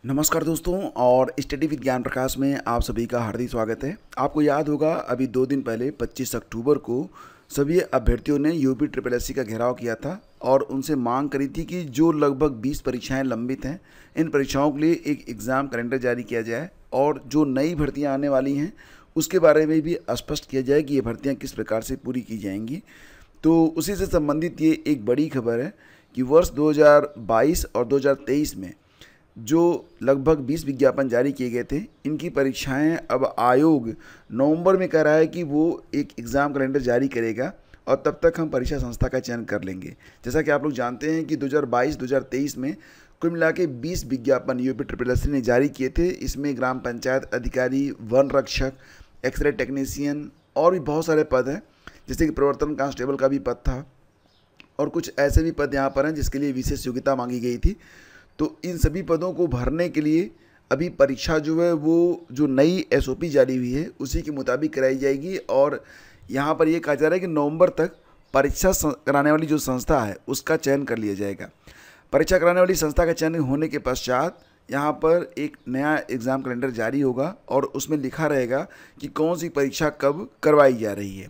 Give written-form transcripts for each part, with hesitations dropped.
नमस्कार दोस्तों और स्टडी विद ज्ञान प्रकाश में आप सभी का हार्दिक स्वागत है। आपको याद होगा अभी 2 दिन पहले 25 अक्टूबर को सभी अभ्यर्थियों ने यूपी ट्रिपल एससी का घेराव किया था और उनसे मांग करी थी कि जो लगभग 20 परीक्षाएं लंबित हैं, इन परीक्षाओं के लिए एक एग्ज़ाम कैलेंडर जारी किया जाए और जो नई भर्तियाँ आने वाली हैं उसके बारे में भी स्पष्ट किया जाए कि ये भर्तियाँ किस प्रकार से पूरी की जाएंगी। तो उसी से संबंधित ये एक बड़ी खबर है कि वर्ष 2022 और 2023 में जो लगभग 20 विज्ञापन जारी किए गए थे, इनकी परीक्षाएं अब आयोग नवंबर में कह रहा है कि वो एक एग्ज़ाम कैलेंडर जारी करेगा और तब तक हम परीक्षा संस्था का चयन कर लेंगे। जैसा कि आप लोग जानते हैं कि 2022-2023 में कुल मिला के 20 विज्ञापन यूपी ट्रिपल एससी ने जारी किए थे। इसमें ग्राम पंचायत अधिकारी, वन रक्षक, एक्सरे टेक्नीशियन और भी बहुत सारे पद हैं, जैसे कि प्रवर्तन कांस्टेबल का भी पद था और कुछ ऐसे भी पद यहाँ पर हैं जिसके लिए विशेष योग्यता मांगी गई थी। तो इन सभी पदों को भरने के लिए अभी परीक्षा जो है वो जो नई एसओपी जारी हुई है उसी के मुताबिक कराई जाएगी और यहाँ पर ये कहा जा रहा है कि नवंबर तक परीक्षा कराने वाली जो संस्था है उसका चयन कर लिया जाएगा। परीक्षा कराने वाली संस्था का चयन होने के पश्चात यहाँ पर एक नया एग्ज़ाम कैलेंडर जारी होगा और उसमें लिखा रहेगा कि कौन सी परीक्षा कब करवाई जा रही है।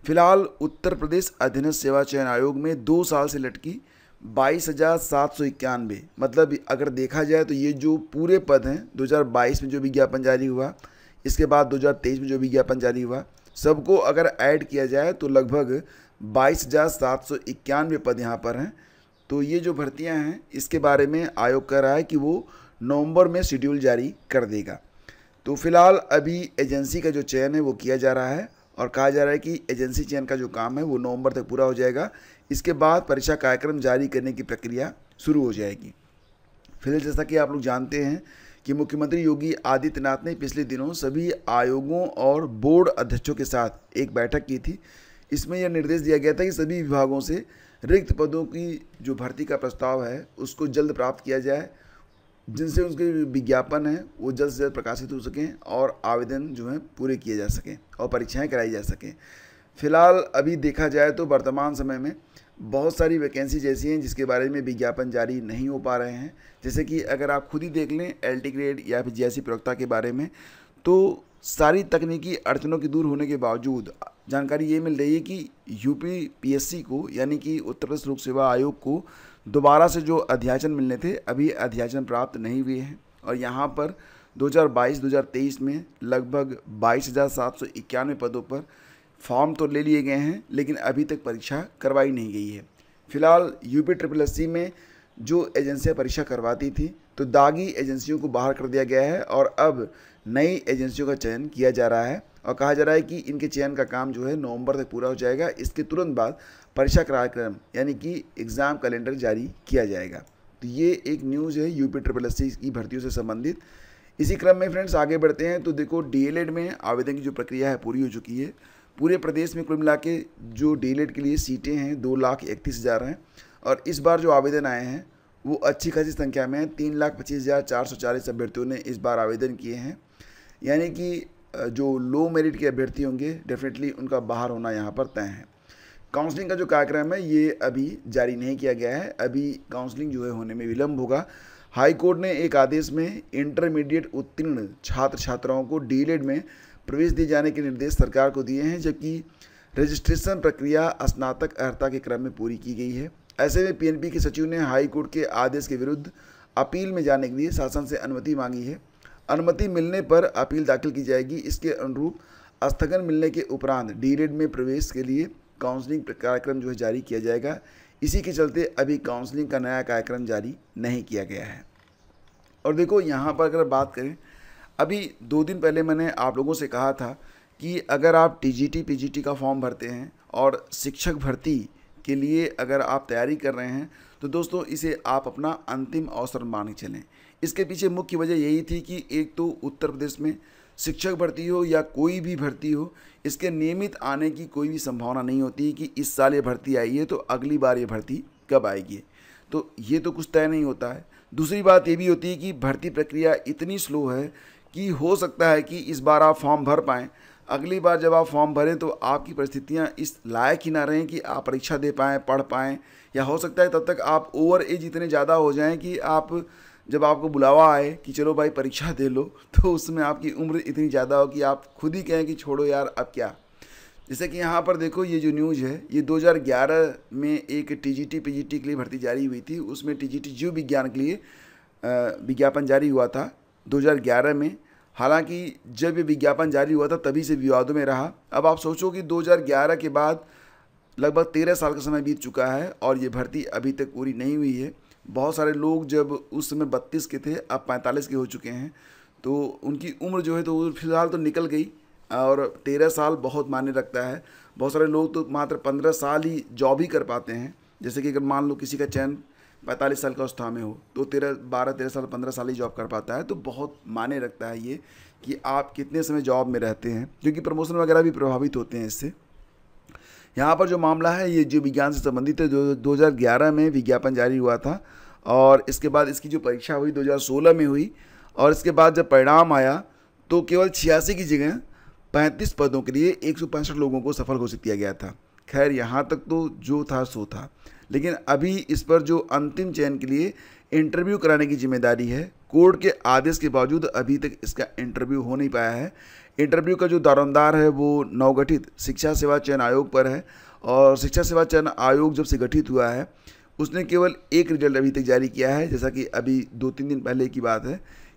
फिलहाल उत्तर प्रदेश अधीनस्थ सेवा चयन आयोग में 2 साल से लटकी 22,791, मतलब अगर देखा जाए तो ये जो पूरे पद हैं 2022 में जो विज्ञापन जारी हुआ, इसके बाद 2023 में जो विज्ञापन जारी हुआ, सबको अगर ऐड किया जाए तो लगभग 22,791 पद यहाँ पर हैं। तो ये जो भर्तियाँ हैं इसके बारे में आयोग कह रहा है कि वो नवंबर में शेड्यूल जारी कर देगा। तो फिलहाल अभी एजेंसी का जो चयन है वो किया जा रहा है और कहा जा रहा है कि एजेंसी चयन का जो काम है वो नवंबर तक पूरा हो जाएगा। इसके बाद परीक्षा कार्यक्रम जारी करने की प्रक्रिया शुरू हो जाएगी। फिलहाल जैसा कि आप लोग जानते हैं कि मुख्यमंत्री योगी आदित्यनाथ ने पिछले दिनों सभी आयोगों और बोर्ड अध्यक्षों के साथ एक बैठक की थी। इसमें यह निर्देश दिया गया था कि सभी विभागों से रिक्त पदों की जो भर्ती का प्रस्ताव है उसको जल्द प्राप्त किया जाए, जिनसे उनके विज्ञापन हैं वो जल्द से जल्द प्रकाशित हो सकें और आवेदन जो है पूरे किए जा सकें और परीक्षाएं कराई जा सकें। फिलहाल अभी देखा जाए तो वर्तमान समय में बहुत सारी वैकेंसी जैसी हैं जिसके बारे में विज्ञापन जारी नहीं हो पा रहे हैं। जैसे कि अगर आप खुद ही देख लें एलटी ग्रेड या फिर जीआईसी प्रवक्ता के बारे में, तो सारी तकनीकी अड़चनों के दूर होने के बावजूद जानकारी ये मिल रही है कि यूपी पीएससी को यानी कि उत्तर प्रदेश लोक सेवा आयोग को दोबारा से जो अध्याचन मिलने थे अभी अध्याचन प्राप्त नहीं हुए हैं और यहाँ पर 2022-2023 में लगभग 22,791 पदों पर फॉर्म तो ले लिए गए हैं लेकिन अभी तक परीक्षा करवाई नहीं गई है। फिलहाल यूपी ट्रिपल एससी में जो एजेंसियां परीक्षा करवाती थी तो दागी एजेंसियों को बाहर कर दिया गया है और अब नई एजेंसियों का चयन किया जा रहा है और कहा जा रहा है कि इनके चयन का काम जो है नवंबर तक पूरा हो जाएगा। इसके तुरंत बाद परीक्षा कार्यक्रम यानी कि एग्ज़ाम कैलेंडर जारी किया जाएगा। तो ये एक न्यूज़ है यूपी ट्रिपल एससी की भर्तियों से संबंधित। इसी क्रम में फ्रेंड्स आगे बढ़ते हैं तो देखो डीएलएड में आवेदन की जो प्रक्रिया है पूरी हो चुकी है। पूरे प्रदेश में कुल मिला के जो डीएलएड के लिए सीटें हैं 2,31,000 हैं और इस बार जो आवेदन आए हैं वो अच्छी खासी संख्या में है। 3,25,440 अभ्यर्थियों ने इस बार आवेदन किए हैं, यानी कि जो लो मेरिट के अभ्यर्थी होंगे डेफिनेटली उनका बाहर होना यहाँ पर तय है। काउंसलिंग का जो कार्यक्रम है ये अभी जारी नहीं किया गया है, अभी काउंसलिंग जो है होने में विलम्ब होगा। हाई कोर्ट ने एक आदेश में इंटरमीडिएट उत्तीर्ण छात्र छात्राओं को डीएलएड में प्रवेश दिए जाने के निर्देश सरकार को दिए हैं, जबकि रजिस्ट्रेशन प्रक्रिया स्नातक अर्हता के क्रम में पूरी की गई है। ऐसे में पीएनपी के सचिव ने हाई कोर्ट के आदेश के विरुद्ध अपील में जाने के लिए शासन से अनुमति मांगी है। अनुमति मिलने पर अपील दाखिल की जाएगी। इसके अनुरूप स्थगन मिलने के उपरांत डीएलएड में प्रवेश के लिए काउंसलिंग कार्यक्रम जो है जारी किया जाएगा। इसी के चलते अभी काउंसलिंग का नया कार्यक्रम जारी नहीं किया गया है। और देखो यहाँ पर अगर बात करें, अभी 2 दिन पहले मैंने आप लोगों से कहा था कि अगर आप टीजीटी पीजीटी का फॉर्म भरते हैं और शिक्षक भर्ती के लिए अगर आप तैयारी कर रहे हैं तो दोस्तों इसे आप अपना अंतिम अवसर मान के चलें। इसके पीछे मुख्य वजह यही थी कि एक तो उत्तर प्रदेश में शिक्षक भर्ती हो या कोई भी भर्ती हो, इसके नियमित आने की कोई भी संभावना नहीं होती कि इस साल ये भर्ती आई है तो अगली बार ये भर्ती कब आएगी, तो ये तो कुछ तय नहीं होता है। दूसरी बात ये भी होती है कि भर्ती प्रक्रिया इतनी स्लो है कि हो सकता है कि इस बार आप फॉर्म भर पाएँ, अगली बार जब आप फॉर्म भरें तो आपकी परिस्थितियां इस लायक ही ना रहें कि आप परीक्षा दे पाएँ, पढ़ पाएँ, या हो सकता है तब तक आप ओवर एज इतने ज़्यादा हो जाएं कि आप जब आपको बुलावा आए कि चलो भाई परीक्षा दे लो, तो उसमें आपकी उम्र इतनी ज़्यादा हो कि आप खुद ही कहें कि छोड़ो यार अब क्या। जैसे कि यहाँ पर देखो, ये जो न्यूज़ है ये 2011 में एक टीजीटी पीजीटी के लिए भर्ती जारी हुई थी। उसमें टीजीटी जीव विज्ञान के लिए विज्ञापन जारी हुआ था 2011 में। हालांकि जब ये विज्ञापन जारी हुआ था तभी से विवादों में रहा। अब आप सोचो कि 2011 के बाद लगभग 13 साल का समय बीत चुका है और ये भर्ती अभी तक पूरी नहीं हुई है। बहुत सारे लोग जब उस समय 32 के थे, अब 45 के हो चुके हैं, तो उनकी उम्र जो है तो फिलहाल तो निकल गई। और 13 साल बहुत मायने रखता है। बहुत सारे लोग तो मात्र 15 साल ही जॉब ही कर पाते हैं। जैसे कि अगर मान लो किसी का चयन 45 साल का अवस्था में हो तो 12 13 साल 15 साल ही जॉब कर पाता है। तो बहुत मायने रखता है ये कि आप कितने समय जॉब में रहते हैं, क्योंकि प्रमोशन वगैरह भी प्रभावित होते हैं इससे। यहाँ पर जो मामला है ये जीव विज्ञान से संबंधित है। जो 2011 में विज्ञापन जारी हुआ था और इसके बाद इसकी जो परीक्षा हुई 2016 में हुई। और इसके बाद जब परिणाम आया तो केवल 86 की जगह 35 पदों के लिए 165 लोगों को सफल घोषित किया गया था। खैर यहाँ तक तो जो था सो था, लेकिन अभी इस पर जो अंतिम चयन के लिए इंटरव्यू कराने की जिम्मेदारी है, कोर्ट के आदेश के बावजूद अभी तक इसका इंटरव्यू हो नहीं पाया है। इंटरव्यू का जो दारोमदार है वो नवगठित शिक्षा सेवा चयन आयोग पर है। और शिक्षा सेवा चयन आयोग जब से गठित हुआ है उसने केवल एक रिजल्ट अभी तक जारी किया है। जैसा कि अभी 2-3 दिन पहले की बात है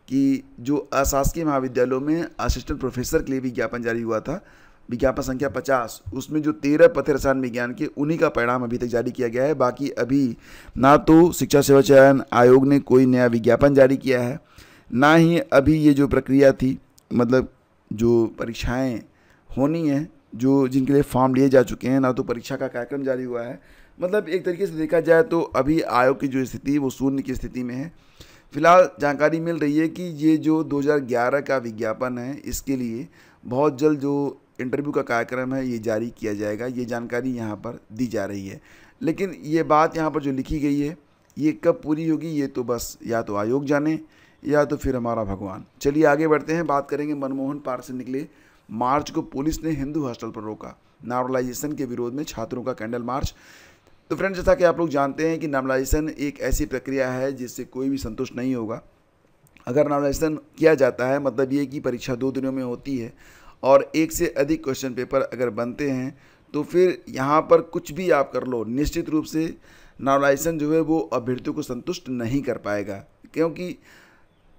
कि जो अशासकीय महाविद्यालयों में असिस्टेंट प्रोफेसर के लिए विज्ञापन जारी हुआ था, विज्ञापन संख्या 50, उसमें जो 13 पद थे रसायन विज्ञान के, उन्हीं का परिणाम अभी तक जारी किया गया है। बाकी अभी ना तो शिक्षा सेवा चयन आयोग ने कोई नया विज्ञापन जारी किया है, ना ही अभी ये जो प्रक्रिया थी, मतलब जो परीक्षाएं होनी हैं, जो जिनके लिए फॉर्म लिए जा चुके हैं, ना तो परीक्षा का कार्यक्रम जारी हुआ है। मतलब एक तरीके से देखा जाए तो अभी आयोग की जो स्थिति वो शून्य की स्थिति में है। फिलहाल जानकारी मिल रही है कि ये जो 2011 का विज्ञापन है इसके लिए बहुत जल्द जो इंटरव्यू का कार्यक्रम है ये जारी किया जाएगा, ये जानकारी यहाँ पर दी जा रही है। लेकिन ये बात यहाँ पर जो लिखी गई है ये कब पूरी होगी ये तो बस या तो आयोग जाने या तो फिर हमारा भगवान। चलिए आगे बढ़ते हैं, बात करेंगे मनमोहन पार्क से निकले मार्च को पुलिस ने हिंदू हॉस्टल पर रोका। नॉर्मलाइजेशन के विरोध में छात्रों का कैंडल मार्च। तो फ्रेंड्स, जैसा कि आप लोग जानते हैं कि नॉर्मलाइजेशन एक ऐसी प्रक्रिया है जिससे कोई भी संतुष्ट नहीं होगा। अगर नॉर्मलाइजेशन किया जाता है मतलब ये कि परीक्षा 2 दिनों में होती है और एक से अधिक क्वेश्चन पेपर अगर बनते हैं तो फिर यहाँ पर कुछ भी आप कर लो, निश्चित रूप से नॉर्मलाइजेशन जो है वो अभ्यर्थियों को संतुष्ट नहीं कर पाएगा। क्योंकि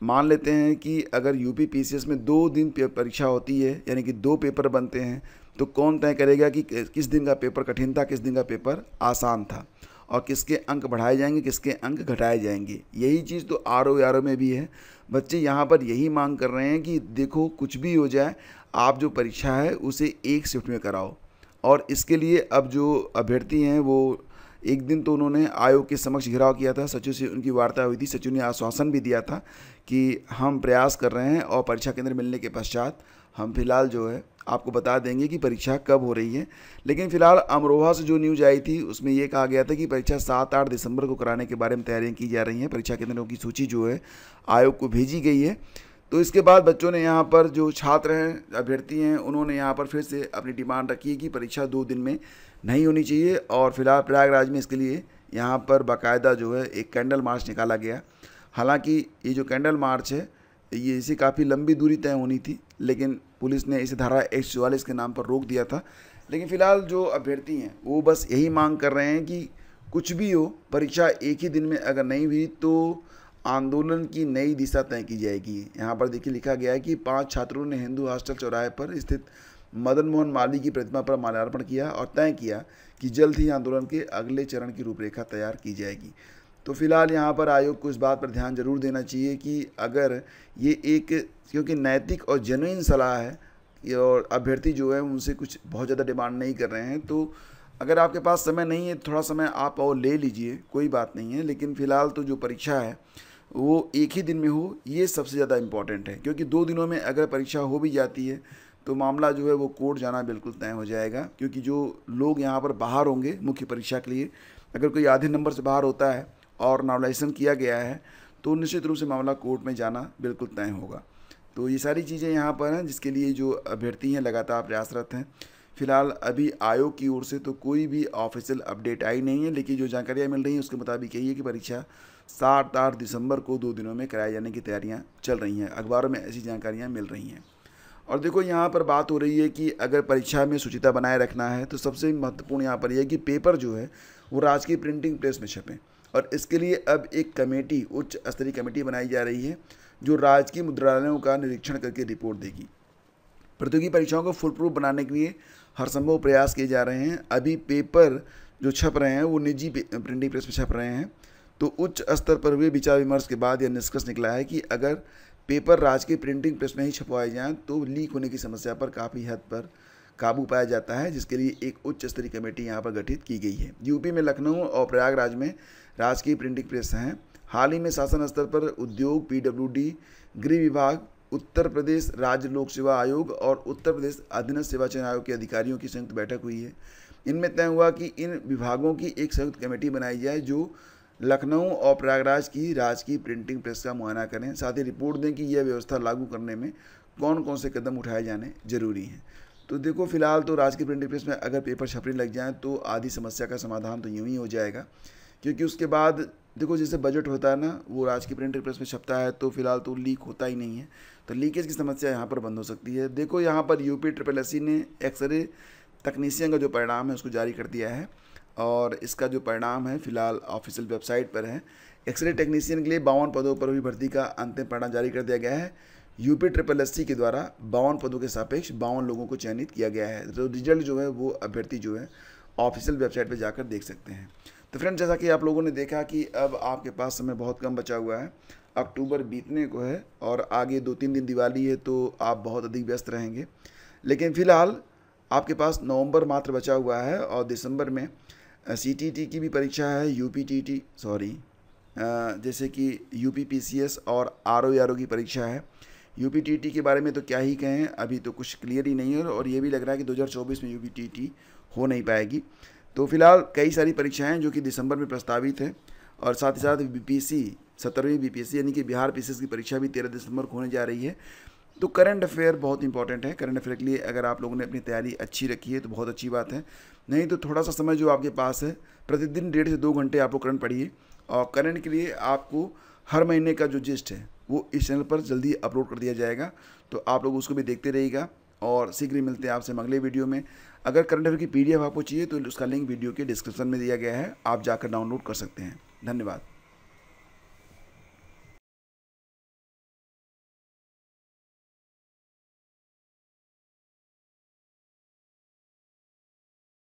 मान लेते हैं कि अगर यूपी पीसीएस में 2 दिन परीक्षा होती है, यानी कि 2 पेपर बनते हैं, तो कौन तय करेगा कि किस दिन का पेपर कठिन था, किस दिन का पेपर आसान था, और किसके अंक बढ़ाए जाएंगे, किसके अंक घटाए जाएंगे। यही चीज़ तो आरओ में भी है। बच्चे यहाँ पर यही मांग कर रहे हैं कि देखो कुछ भी हो जाए, आप जो परीक्षा है उसे एक शिफ्ट में कराओ। और इसके लिए अब जो अभ्यर्थी हैं वो एक दिन तो उन्होंने आयोग के समक्ष घेराव किया था, सचिव से उनकी वार्ता हुई थी। सचिव ने आश्वासन भी दिया था कि हम प्रयास कर रहे हैं और परीक्षा केंद्र मिलने के पश्चात हम फिलहाल जो है आपको बता देंगे कि परीक्षा कब हो रही है। लेकिन फिलहाल अमरोहा से जो न्यूज़ आई थी उसमें ये कहा गया था कि परीक्षा 7-8 दिसंबर को कराने के बारे में तैयारियां की जा रही हैं। परीक्षा केंद्रों की सूची जो है आयोग को भेजी गई है। तो इसके बाद बच्चों ने यहाँ पर जो छात्र हैं, अभ्यर्थी हैं, उन्होंने यहाँ पर फिर से अपनी डिमांड रखी है कि परीक्षा 2 दिन में नहीं होनी चाहिए। और फिलहाल प्रयागराज में इसके लिए यहाँ पर बाकायदा जो है एक कैंडल मार्च निकाला गया। हालांकि ये जो कैंडल मार्च है ये इसे काफ़ी लंबी दूरी तय होनी थी, लेकिन पुलिस ने इसे धारा 144 के नाम पर रोक दिया था। लेकिन फ़िलहाल जो अभ्यर्थी हैं वो बस यही मांग कर रहे हैं कि कुछ भी हो, परीक्षा एक ही दिन में अगर नहीं हुई तो आंदोलन की नई दिशा तय की जाएगी। यहाँ पर देखिए लिखा गया है कि 5 छात्रों ने हिंदू हॉस्टल चौराहे पर स्थित मदन मोहन मालवीय की प्रतिमा पर माल्यार्पण किया और तय किया कि जल्द ही आंदोलन के अगले चरण की रूपरेखा तैयार की जाएगी। तो फिलहाल यहाँ पर आयोग को इस बात पर ध्यान जरूर देना चाहिए कि अगर ये एक, क्योंकि नैतिक और जेन्युइन सलाह है और अभ्यर्थी जो है उनसे कुछ बहुत ज़्यादा डिमांड नहीं कर रहे हैं, तो अगर आपके पास समय नहीं है थोड़ा समय आप और ले लीजिए, कोई बात नहीं है। लेकिन फ़िलहाल तो जो परीक्षा है वो एक ही दिन में हो, ये सबसे ज़्यादा इम्पॉर्टेंट है। क्योंकि 2 दिनों में अगर परीक्षा हो भी जाती है तो मामला जो है वो कोर्ट जाना बिल्कुल तय हो जाएगा। क्योंकि जो लोग यहाँ पर बाहर होंगे मुख्य परीक्षा के लिए, अगर कोई आधे नंबर से बाहर होता है और नॉर्मलाइजेशन किया गया है तो निश्चित रूप से मामला कोर्ट में जाना बिल्कुल तय होगा। तो ये सारी चीज़ें यहाँ पर हैं जिसके लिए जो अभ्यर्थी हैं लगातार प्रयासरत हैं। फिलहाल अभी आयोग की ओर से तो कोई भी ऑफिशियल अपडेट आई नहीं है, लेकिन जो जानकारियाँ मिल रही हैं उसके मुताबिक यही है कि परीक्षा 7-8 दिसंबर को 2 दिनों में कराए जाने की तैयारियां चल रही हैं। अखबारों में ऐसी जानकारियां मिल रही हैं। और देखो यहाँ पर बात हो रही है कि अगर परीक्षा में शुचिता बनाए रखना है तो सबसे महत्वपूर्ण यहाँ पर यह है कि पेपर जो है वो राजकीय प्रिंटिंग प्रेस में छपें। और इसके लिए अब एक कमेटी, उच्च स्तरीय कमेटी बनाई जा रही है जो राजकीय मुद्रणालयों का निरीक्षण करके रिपोर्ट देगी। प्रतियोगी परीक्षाओं को फुल प्रूफ बनाने के लिए हर संभव प्रयास किए जा रहे हैं। अभी पेपर जो छप रहे हैं वो निजी प्रिंटिंग प्रेस में छप रहे हैं। तो उच्च स्तर पर हुए विचार विमर्श के बाद यह निष्कर्ष निकला है कि अगर पेपर राजकीय प्रिंटिंग प्रेस में ही छपवाए जाएँ तो लीक होने की समस्या पर काफ़ी हद पर काबू पाया जाता है, जिसके लिए एक उच्च स्तरीय कमेटी यहाँ पर गठित की गई है। यूपी में लखनऊ और प्रयागराज में राजकीय प्रिंटिंग प्रेस हैं। हाल ही में शासन स्तर पर उद्योग, PWD, गृह विभाग, उत्तर प्रदेश राज्य लोक सेवा आयोग और उत्तर प्रदेश अधीनस्थ सेवा चयन आयोग के अधिकारियों की संयुक्त बैठक हुई है। इनमें तय हुआ कि इन विभागों की एक संयुक्त कमेटी बनाई जाए जो लखनऊ और प्रयागराज की राजकीय प्रिंटिंग प्रेस का मुआयना करें, साथ ही रिपोर्ट दें कि यह व्यवस्था लागू करने में कौन कौन से कदम उठाए जाने जरूरी हैं। तो देखो, फिलहाल तो राजकीय प्रिंटिंग प्रेस में अगर पेपर छपने लग जाएँ तो आधी समस्या का समाधान तो यूँ ही हो जाएगा, क्योंकि उसके बाद देखो जैसे बजट होता है ना, वो राजकीय प्रिंटिंग प्रेस में छपता है तो फिलहाल तो लीक होता ही नहीं है, तो लीकेज की समस्या यहाँ पर बंद हो सकती है। देखो यहाँ पर UPSSC ने एक्सरे तकनीशियन का जो परिणाम है उसको जारी कर दिया है और इसका जो परिणाम है फिलहाल ऑफिशियल वेबसाइट पर है। एक्सरे टेक्नीशियन के लिए 52 पदों पर हुई भर्ती का अंतिम परिणाम जारी कर दिया गया है। UPSSC के द्वारा 52 पदों के सापेक्ष 52 लोगों को चयनित किया गया है। तो रिजल्ट जो है वो अभ्यर्थी जो है ऑफिशियल वेबसाइट पर जाकर देख सकते हैं। तो फ्रेंड, जैसा कि आप लोगों ने देखा कि अब आपके पास समय बहुत कम बचा हुआ है, अक्टूबर बीतने को है और आगे 2-3 दिन दिवाली है, तो आप बहुत अधिक व्यस्त रहेंगे। लेकिन फ़िलहाल आपके पास नवंबर मात्र बचा हुआ है और दिसंबर में CTT की भी परीक्षा है, जैसे कि UPPCS और RO की परीक्षा है। UPTT के बारे में तो क्या ही कहें, अभी तो कुछ क्लियर ही नहीं है और ये भी लग रहा है कि 2024 में UPTT हो नहीं पाएगी। तो फिलहाल कई सारी परीक्षाएं जो कि दिसंबर में प्रस्तावित है और साथ ही साथ BPSC 17वीं BPSC यानी कि बिहार PCS की परीक्षा भी 13 दिसंबर को होने जा रही है। तो करंट अफेयर बहुत इंपॉर्टेंट है। करंट अफेयर के लिए अगर आप लोगों ने अपनी तैयारी अच्छी रखी है तो बहुत अच्छी बात है, नहीं तो थोड़ा सा समय जो आपके पास है, प्रतिदिन 1.5 से 2 घंटे आप लोग करंट पढ़िए। और करंट के लिए आपको हर महीने का जो जिस्ट है वो इस चैनल पर जल्दी अपलोड कर दिया जाएगा, तो आप लोग उसको भी देखते रहिएगा। और शीघ्र ही मिलते हैं आपसे अगले वीडियो में। अगर करंट अफेयर की PDF आपको चाहिए तो उसका लिंक वीडियो के डिस्क्रिप्शन में दिया गया है, आप जाकर डाउनलोड कर सकते हैं। धन्यवाद।